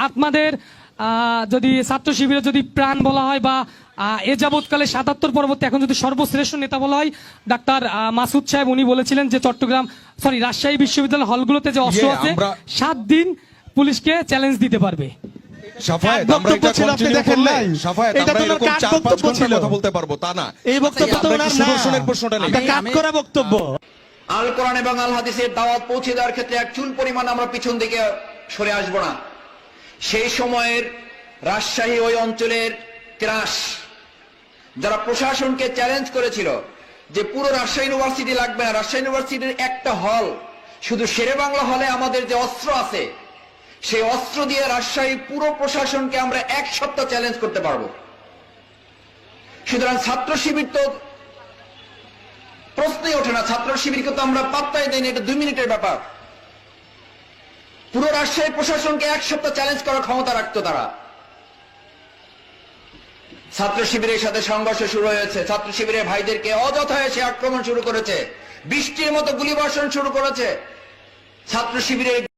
আপনাদের যদি ছাত্র শিবিরের যদি প্রাণ বলা হয় বা এ যাবৎকালে ৭৭ পরবর্তী এখন যদি সর্বশ্রেষ্ঠ নেতা বলা হয় ডাক্তার মাসুদ সাহেব, উনি বলেছিলেন যে রাজশাহী বিশ্ববিদ্যালয় হলগুলোতে যে অস্ত্র আছে 7 দিন পুলিশকে চ্যালেঞ্জ দিতে পারবে। শাফায়েত, আমরা এটা কন্টিনিউ করলে শাফায়েত আমরা এরকম 4-5 ঘন্টা কথা বলতে পারবো তা না। এই বক্তব্য তো ওনার না, সুদর্শনের প্রশ্নটা নেই, এটা কাট করা বক্তব্য। আল কোরআন এবং আল হাদিসের দাওয়াত পৌঁছে দেওয়ার ক্ষেত্রে এক চুল পরিমাণ আমরা পিছন দিকে সরে আসব না। সেই সময়ের রাজশাহী ওই অঞ্চলের ত্রাস যারা প্রশাসনকে চ্যালেঞ্জ করেছিল যে পুরো রাজশাহী ইউনিভার্সিটি লাগবে না, রাজশাহী ইউনিভার্সিটির একটা হল, শুধু শেরেবাংলা হলে আমাদের যে অস্ত্র আছে সেই অস্ত্র দিয়ে রাজশাহী পুরো প্রশাসনকে আমরা 1 সপ্তাহ চ্যালেঞ্জ করতে পারবো। সুতরাং ছাত্র শিবির তো প্রশ্নই ওঠে না, ছাত্র শিবিরকে তো আমরা পাত্তাই দেই না, এটা 2 মিনিটের ব্যাপার। পুরো রাজশাহী প্রশাসনকে 1 সপ্তাহ চ্যালেঞ্জ করার ক্ষমতা রাখতো তারা। ছাত্র শিবিরের সাথে সংঘর্ষ শুরু হয়েছে, ছাত্র শিবিরের ভাইদেরকে অযথায় সে আক্রমণ শুরু করেছে, বৃষ্টির মতো গুলিবর্ষণ শুরু করেছে। ছাত্র শিবিরের